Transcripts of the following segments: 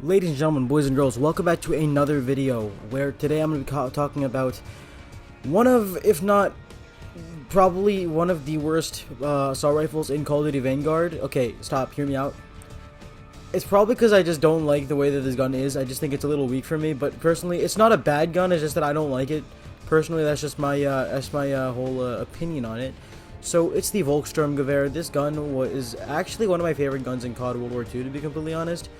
Ladies and gentlemen, boys and girls, welcome back to another video where today I'm going to be talking about one of, if not probably one of the worst assault rifles in Call of Duty Vanguard. Okay, stop, hear me out. It's probably because I just don't like the way that this gun is. I just think it's a little weak for me, but personally, it's not a bad gun, it's just that I don't like it. Personally, that's just my whole opinion on it. So, it's the Volk Gewehr. This gun is actually one of my favorite guns in COD World War II, to be completely honest.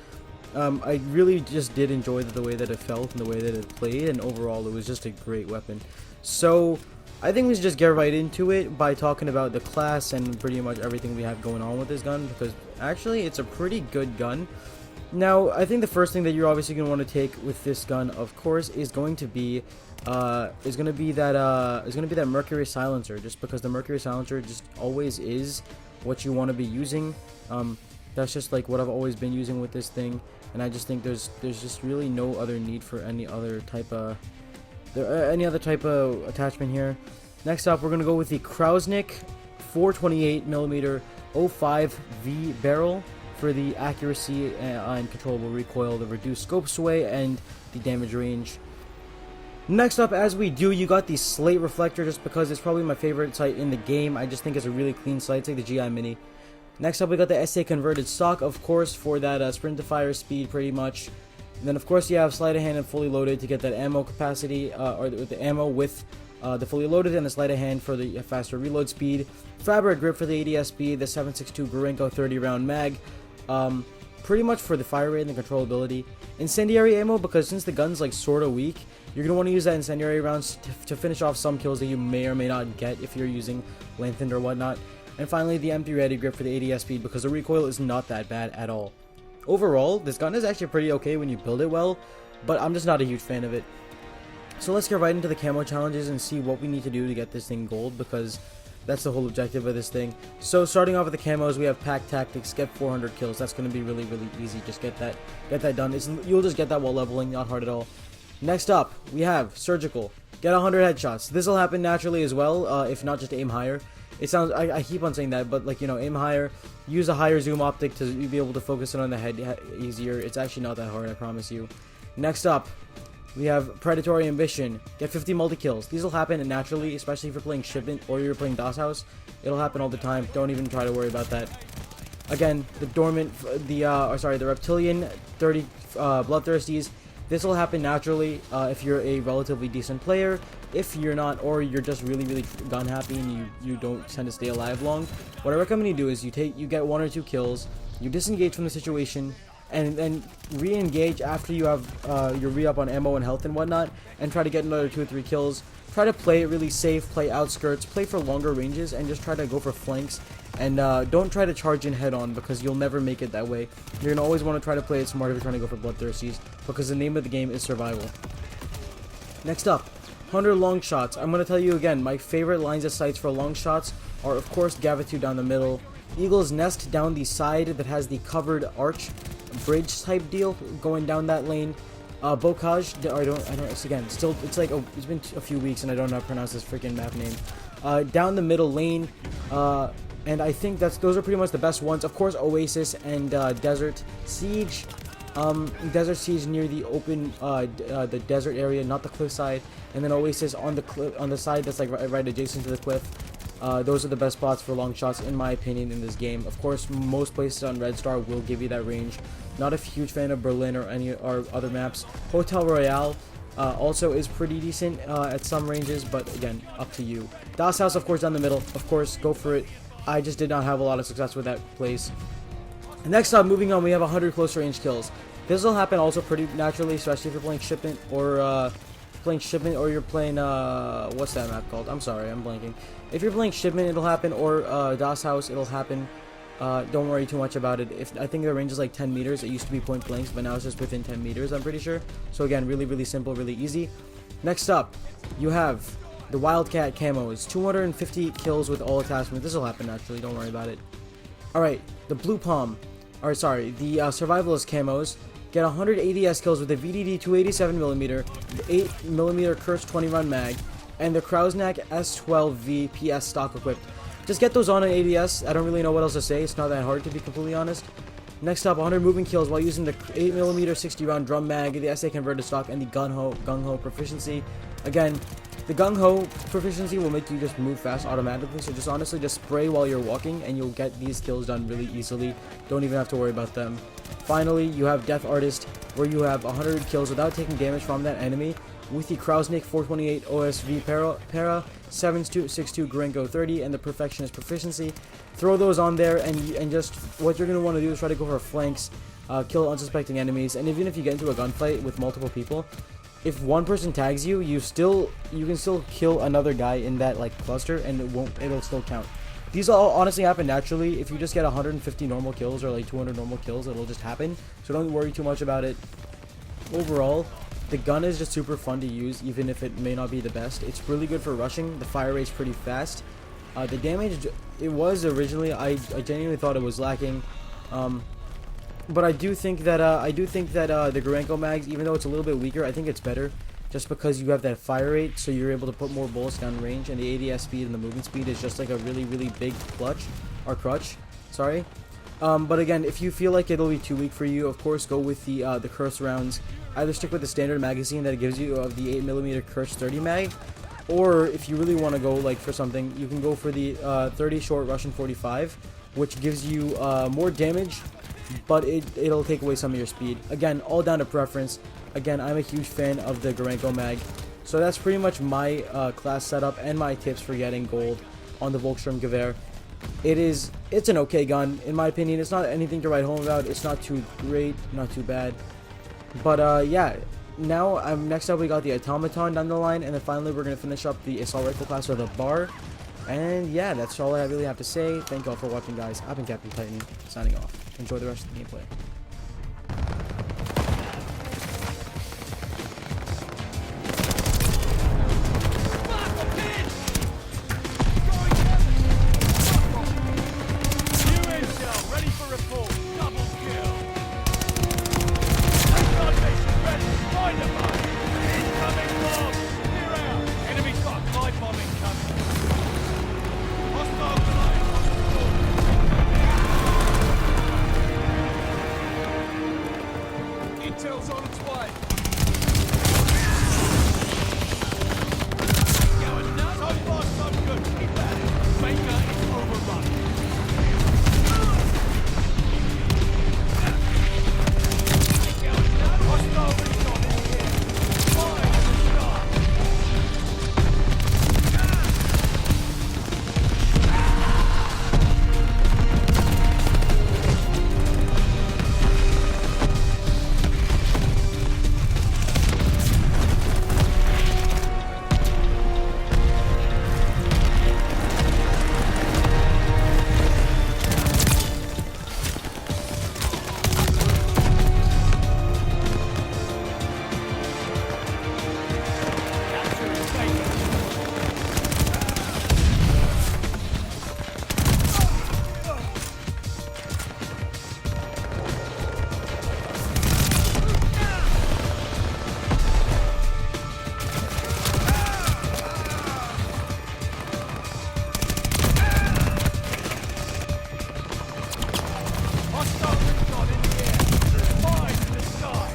I really just did enjoy the way that it felt and the way that it played, and overall it was just a great weapon. So I think we should just get right into it by talking about the class and pretty much everything we have going on with this gun, because actually it's a pretty good gun. Now, I think the first thing that you're obviously going to want to take with this gun, of course, is going to be that Mercury silencer, just because the Mercury silencer just always is what you want to be using. That's just like what I've always been using with this thing, and I just think there's just really no other need for any other type of attachment here. Next up, we're gonna go with the Krausnik 428mm 05V barrel for the accuracy and controllable recoil, the reduced scope sway, and the damage range. Next up, as we do, you got the slate reflector, just because it's probably my favorite sight in the game. I just think it's a really clean sight. It's like the GI Mini. Next up, we got the SA converted stock, of course, for that sprint to fire speed, pretty much. And then, of course, you have sleight of hand and fully loaded to get that ammo capacity, or the ammo with the fully loaded, and the sleight of hand for the faster reload speed. Fabric grip for the ADS speed, the 7.62 Gorenko 30-round mag, pretty much for the fire rate and the controllability. Incendiary ammo, because since the gun's like sort of weak, you're going to want to use that incendiary rounds to finish off some kills that you may or may not get if you're using lengthened or whatnot. And finally, the MP ready grip for the ADS speed, because the recoil is not that bad at all. Overall, this gun is actually pretty okay when you build it well, but I'm just not a huge fan of it. So let's get right into the camo challenges and see what we need to do to get this thing gold, because that's the whole objective of this thing. So starting off with the camos, we have pack tactics, get 400 kills. That's going to be really, really easy. Just get that done. You'll just get that while leveling, not hard at all. Next up, we have surgical, get 100 headshots. This will happen naturally as well, if not just aim higher. It sounds, I keep on saying that, but like, you know, aim higher, use a higher zoom optic to be able to focus it on the head easier. It's actually not that hard, I promise you. Next up, we have Predatory Ambition, get 50 multi-kills. These will happen naturally, especially if you're playing Shipment or you're playing DOS House. It'll happen all the time, don't even try to worry about that. Again, the Dormant, the Reptilian 30 Bloodthirsties. This will happen naturally if you're a relatively decent player. If you're not, or you're just really, really gun happy and you don't tend to stay alive long, what I recommend you do is you get 1 or 2 kills, you disengage from the situation, and then re-engage after you have your re-up on ammo and health and whatnot, and try to get another 2 or 3 kills. Try to play it really safe, play outskirts, play for longer ranges, and just try to go for flanks. And don't try to charge in head on, because you'll never make it that way. You're gonna always want to try to play it smart if you're trying to go for bloodthirsties, because the name of the game is survival. Next up, 100 long shots. I'm gonna tell you again, my favorite lines of sights for long shots are, of course, Gavitu down the middle, Eagle's Nest down the side that has the covered arch bridge type deal going down that lane. Bocage, it's been a few weeks and I don't know how to pronounce this freaking map name. Down the middle lane, and I think those are pretty much the best ones. Of course, Oasis and Desert Siege. Desert Siege near the open, the desert area, not the cliffside, and then Oasis on the side that's like right adjacent to the cliff. Those are the best spots for long shots, in my opinion, in this game. Of course, most places on Red Star will give you that range. Not a huge fan of Berlin or any or other maps. Hotel Royale also is pretty decent at some ranges, but again, up to you. Das House, of course, down the middle. Of course, go for it. I just did not have a lot of success with that place. Next up, moving on, we have 100 close range kills. This will happen also pretty naturally, especially if you're playing Shipment or you're playing what's that map called? I'm sorry, I'm blanking. If you're playing Shipment, it'll happen, or DOS House, it'll happen. Don't worry too much about it. I think the range is like 10 meters. It used to be point blanks, but now it's just within 10 meters, I'm pretty sure. So again, really, really simple, really easy. Next up, you have the Wildcat Camos, 250 kills with all attachments. This will happen naturally, don't worry about it. Alright, the Blue Palm, the Survivalist Camos, get 100 ADS kills with the VDD 287mm, the 8mm Curse 20-round mag, and the Krausnik S12V PS stock equipped. Just get those on an ADS. I don't really know what else to say. It's not that hard, to be completely honest. Next up, 100 moving kills while using the 8mm 60 round drum mag, the SA converted stock, and the gung ho proficiency. Again, the gung ho proficiency will make you just move fast automatically, so just honestly just spray while you're walking and you'll get these kills done really easily. Don't even have to worry about them. Finally, you have Death Artist, where you have 100 kills without taking damage from that enemy with the Krausnik 428 OSV para, 762 Gorenko 30, and the Perfectionist proficiency. Throw those on there, and just what you're going to want to do is try to go for flanks, kill unsuspecting enemies, and even if you get into a gunfight with multiple people, if one person tags you, you can still kill another guy in that like cluster, and it'll still count. These all honestly happen naturally. If you just get 150 normal kills or like 200 normal kills, it'll just happen. So don't worry too much about it. Overall, the gun is just super fun to use, even if it may not be the best. It's really good for rushing. The fire rate's pretty fast. The damage, it was originally, I genuinely thought it was lacking. But I do think that the Gorenko mags, even though it's a little bit weaker, I think it's better. Just because you have that fire rate, so you're able to put more bullets down range, and the ADS speed and the movement speed is just like a really big crutch. Sorry. But again, if you feel like it'll be too weak for you, of course, go with the curse rounds. Either stick with the standard magazine that it gives you of the 8mm curse 30 mag, or if you really want to go like for something, you can go for the 30 short Russian 45, which gives you more damage, but it'll take away some of your speed. Again, all down to preference. Again, I'm a huge fan of the Gorenko mag. So that's pretty much my class setup and my tips for getting gold on the Volkssturmgewehr. It's an okay gun, in my opinion. It's not anything to write home about. It's not too great, not too bad. But yeah, now next up we got the Automaton down the line, and then finally we're going to finish up the Assault Rifle class with a bar. And yeah, that's all I really have to say. Thank you all for watching, guys. I've been Captain Titan, signing off. Enjoy the rest of the gameplay. Intel's on its way. Going nuts. So far, so good. Keep at it. Baker is overrun. Going nuts. Hostile recon in the air. Fire in the sky.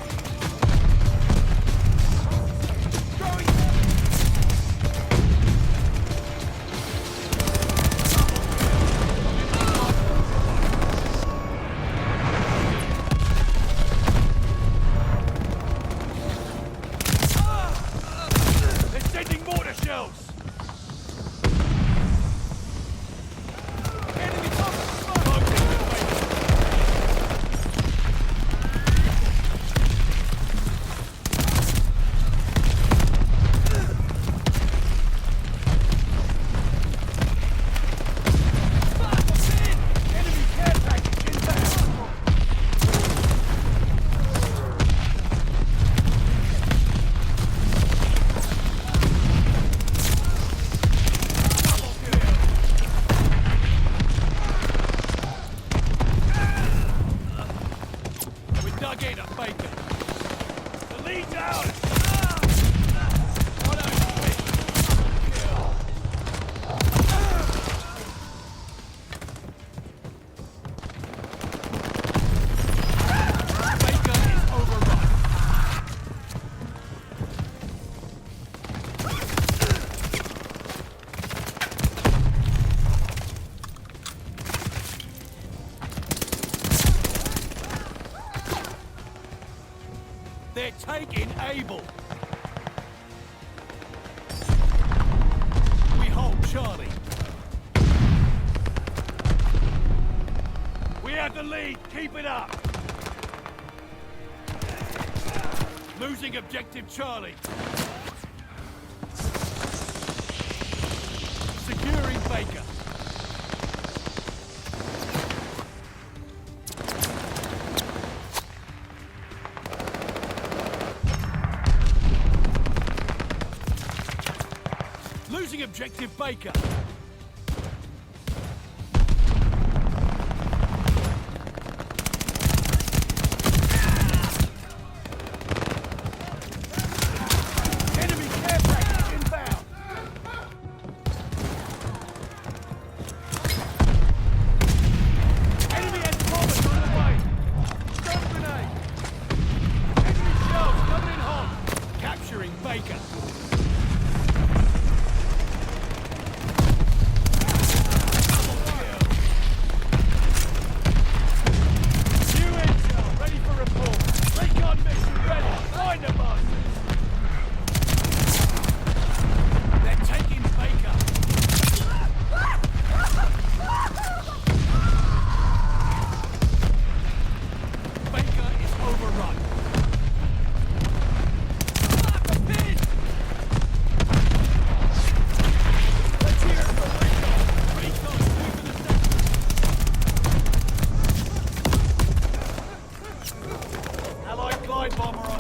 They're taking Able. We hold Charlie. We have the lead. Keep it up. Losing objective Charlie. Securing Baker. Losing objective Baker. Enemy care package inbound. Enemy anti-bombers on the way. Stun grenade. Enemy shells coming in hot. Capturing Baker. Glide bomber